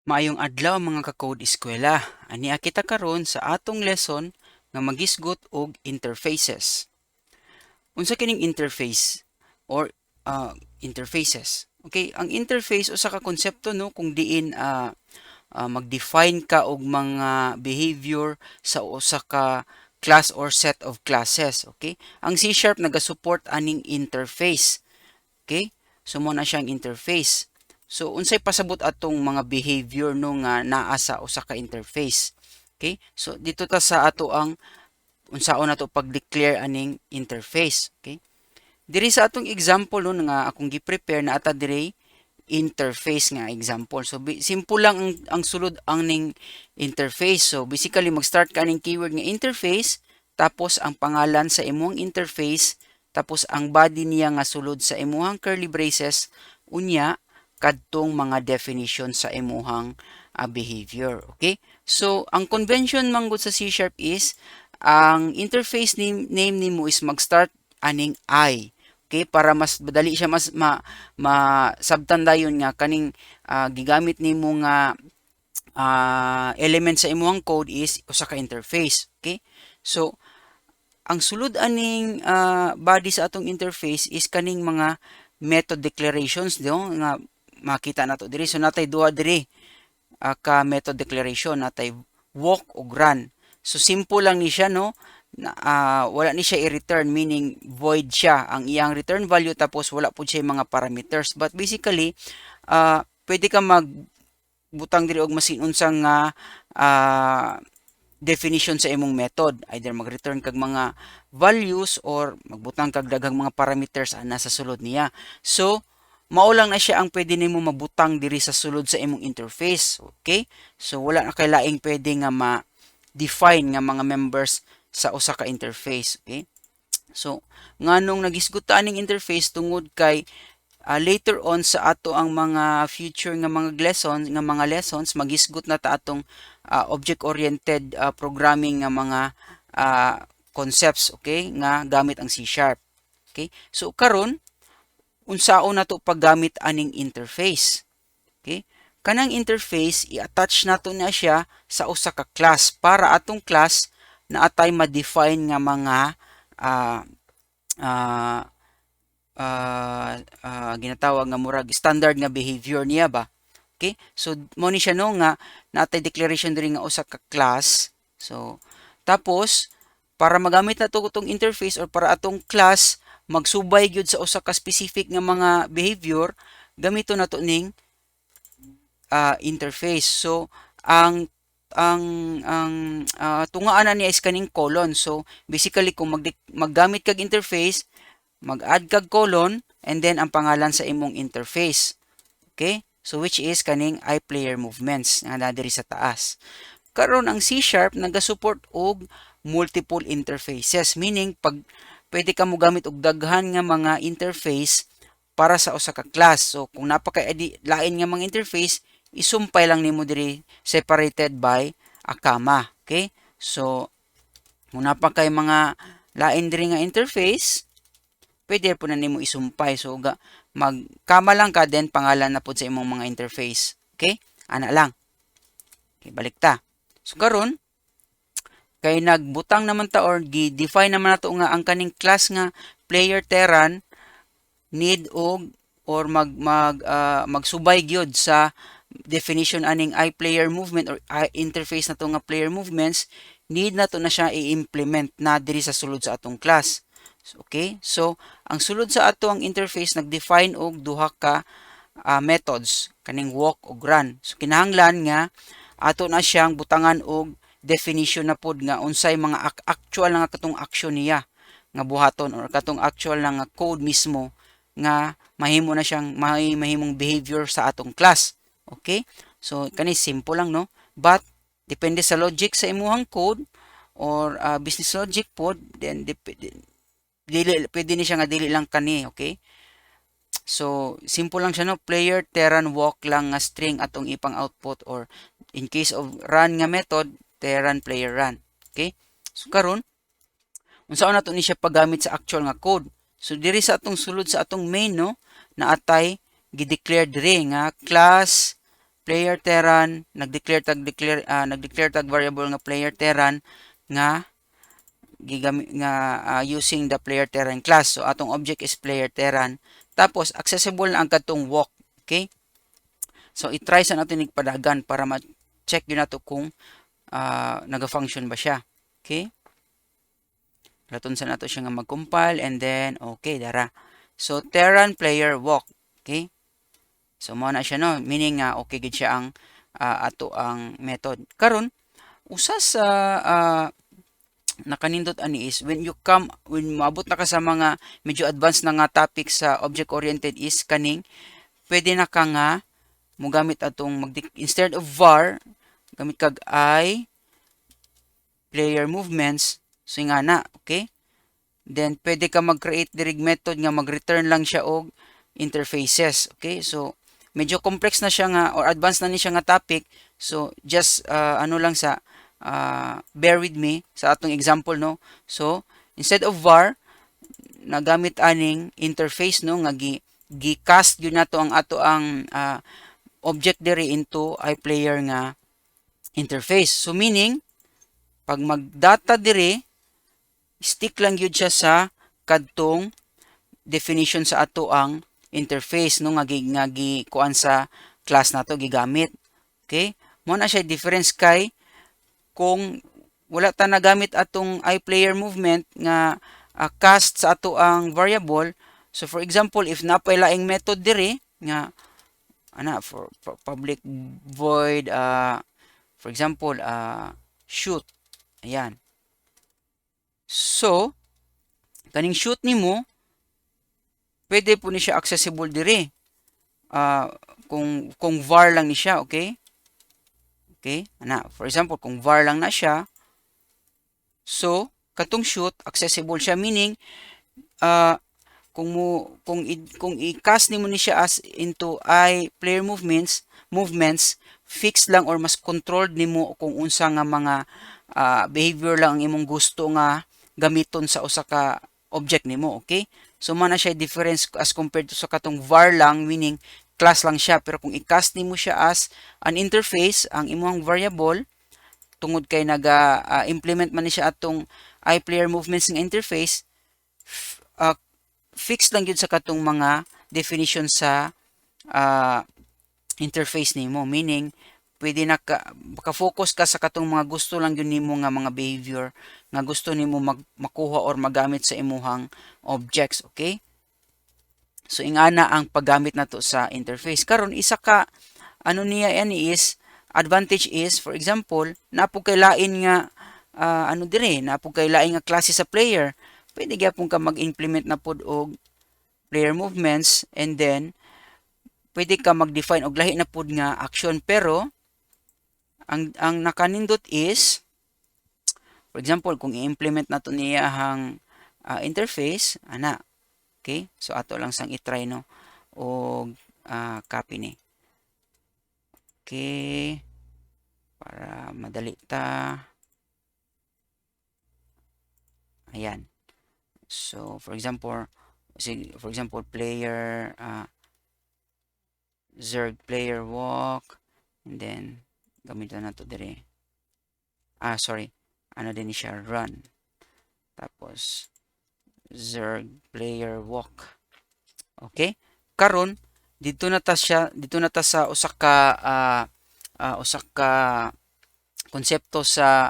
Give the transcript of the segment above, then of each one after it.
Maayong adlaw mga ka-code eskwela. Ania kita karon sa atong lesson nga magisgot og interfaces. Unsa kining interface or interfaces? Okay, ang interface usa ka konsepto no kung diin mag-define ka og mga behavior sa usa ka class or set of classes. Okay? Ang C# naga-support aning interface. Okay? So mo na siyang interface. So unsay pasabot atong mga behavior no nga naa sa usa ka interface. Okay? So dito ta sa ato ang unsaon nato pag-declare aning interface. Okay? Diri sa atong example no nga akong gi-prepare na ata diri interface nga example. So simple lang ang sulod ang ning interface. So basically mag-start ka ning keyword nga interface tapos ang pangalan sa imong interface tapos ang body niya nga sulod sa imuhang curly braces unya kadtong mga definition sa imuhang behavior. Okay? So ang convention manggod sa C# is ang interface name nimo is mag-start aning I. Okay, para mas madali siya mas masabtan dayon nga kaning gigamit nimo nga element sa imong code is usa ka interface. Okay? So ang sulod aning body sa atong interface is kaning mga method declarations no nga makita nato diri. So natay duha diri ka method declaration, natay walk ug run. So simple lang ni siya no. Wala ni siya i-return, meaning void siya ang iyang return value tapos wala po siya mga parameters. But basically, pwede ka magbutang diri og masin-unsang nga definition sa imong method. Either mag-return kag mga values or magbutang kag daghang mga parameters ana sa sulod niya. So, mao lang na siya ang pwede nimo mabutang diri sa sulod sa imong interface. Okay? So, wala na kay laing pwede nga ma-define nga mga members sa usa ka interface. Okay? So, nganong nagisgutaan ning interface tungod kay later on sa ato ang mga future nga mga lessons magisgot na ta atong object-oriented programming nga mga concepts, okay, nga gamit ang C#. Okay? So karon unsaon nato paggamit aning interface? Okay? Kanang interface i-attach nato na siya sa usa ka class para atong class na atay ma-define nga mga ginatawag nga murag standard nga behavior niya ba. Okay? So mo ni siya no nga natay declaration diri nga usa ka class. So tapos para magamit nato itong interface or para atong class magsubay gyud sa usa ka specific nga mga behavior, gamito nato ning interface. So ang tungaan na niya is kaning colon. So basically kung maggamit kag interface, mag-add kag colon and then ang pangalan sa imong interface. Okay? So which is kaning iPlayer movements nga diri sa taas. Karon ang C# naga-support og multiple interfaces, meaning pag pwede ka mo gamit og daghan nga mga interface para sa usa ka class. So kung napaka lain nga mga interface, isumpay lang nimo diri separated by a comma. Okay? So kung napakay mga lain diri nga interface, pwede po na nimo isumpay. So magkama lang ka then pangalan na po sa imong mga interface. Okay? Ana lang. Okay, balik ta. So karon kay nagbutang naman ta or gi-define naman nato nga ang kaning class nga player Terran need og or magsubay gyud sa definition aning iPlayer movement or interface nato nga player movements, need nato na siya i-implement na diri sa sulod sa atong class. Okay? So, ang sulod sa ato ang interface nag-define og duha ka methods, kaning walk ug run. So, kinahanglan nga ato na siyang butangan og definition na pod nga unsay mga actual nga katong action niya nga buhaton or katong actual nga code mismo nga mahimo na siyang mahimong behavior sa atong class. Okay? So, kani simple lang no? But, depende sa logic sa imuhang code or business logic pod, then pwede ni siya nga dili lang kani, okay? So, simple lang siya no, player Terran walk lang nga string atong ipang output or in case of run nga method, Terran player run. Okay? So karon, unsaon nato ni siya paggamit sa actual nga code? So diri sa atong sulod sa atong main no, na atay gi-declare diri nga class player teran nagdeclare tag variable nga player teran nga gigamit nga using the player teran class. So atong object is player teran. Tapos accessible na ang katong walk. Okay? So i-try sa natin padagan para ma-check yun nato kung naga-function ba siya. Okay? Laton sa nato siya nga mag-compile and then okay dara. So teran player walk. Okay? So mo na siya no, meaning nga okay gid siya ang ato ang method. Karon usa sa nakanindot ani is when maabot na ka sa mga medyo advanced na nga topic sa object oriented is kaning pwede na ka nga mogamit atong instead of var gamit kag I player movements so nga na, okay? Then pwede ka mag-create direct method nga mag-return lang siya og interfaces, okay? So medyo complex na siya nga or advanced na ni siya nga topic. So just ano lang sa bear with me sa atong example no. So instead of var nagamit aning interface no nga gi-cast gyud nato ang ato ang object diri into iPlayer nga interface. So meaning pag magdata diri stick lang gyud siya sa kadtong definition sa ato ang interface no nga kuan sa class nato gigamit. Okay? Mo na siya difference kay kung wala ta nagamit atong iPlayer movement nga cast sa ato ang variable. So for example, if napay laing method diri nga for public void for example shoot. Ayan. So kaning shoot nimo pwede po ni siya accessible diri. Kung var lang ni siya, okay? Okay? For example, kung var lang na siya, so katong shoot accessible siya meaning kung i-cast nimo ni siya as into iPlayer movements fixed lang or mas controlled nimo kung unsa nga mga behavior lang ang imong gusto nga gamiton sa usa ka object nimo, okay? So man na siya difference as compared to sa katong var lang meaning class lang siya pero kung i-cast nimo siya as an interface ang imong variable tungod kay naga-implement man ni siya atong iPlayer movements nga interface fixed lang yun sa katong mga definition sa interface nimo meaning pwede na maka-focus ka sa katong mga gusto lang yun nimo nga mga behavior nga gusto nimo makuha or magamit sa imuhang objects, okay? So ingana ang paggamit nato sa interface. Karon isa ka ano niya ani is advantage is for example, napo kay lain nga napo kay lain nga klase sa player. Pwede gyapon ka mag-implement na pod og player movements and then pwede ka mag-define og lahi na pod nga action pero ang nakanindot is for example kung i-implement nato niya ang interface okay, so ato lang sang i-try no og copy ni okay para madali ta. Ayan, so for example player zerg player walk and then gamiton nato dire sorry din siya run tapos zerg player walk, okay? Karon dito na ta sa usa ka konsepto sa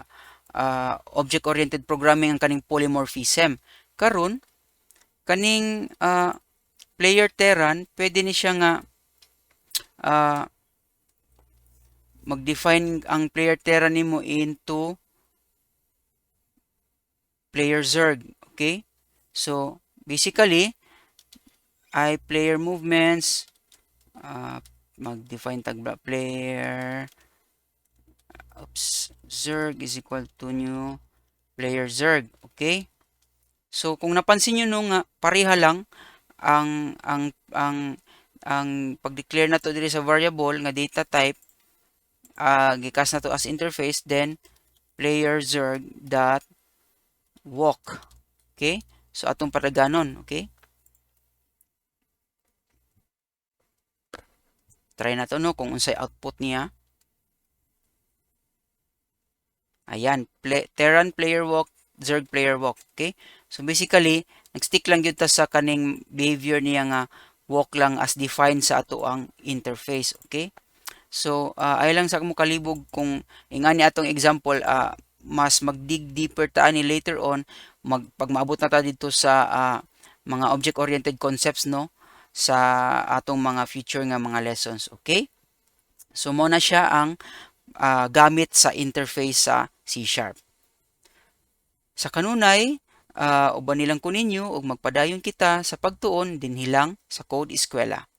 object oriented programming ang kaning polymorphism. Karon kaning player teran pwede ni siya nga mag-define ang player teran nimo into player zerg, okay? So basically iPlayer movements mag-define tag player zerg is equal to new player zerg, okay? So kung napansin niyo nung pareha lang ang pag-declare na to diri sa variable nga data type gikas na to as interface then player zerg dot walk, okay? So atong padaganon, okay? try na to no kung unsay output niya. Ayan, Terran player walk, Zerg player walk. Okay? So basically, nag-stick lang yun ta sa kaning behavior niya nga walk lang as defined sa ato ang interface. Okay? So, ay lang sa mo kalibog kung ingani atong example, mas mag-dig deeper ta ni later on, pag maabot na ta dito sa mga object-oriented concepts, no? Sa atong mga future nga mga lessons. Okay? So, mo na siya ang gamit sa interface sa C#. Sa kanunay, uban nilang kuninyo ug magpadayon kita sa pagtuon dinhi lang sa Code Eskwela.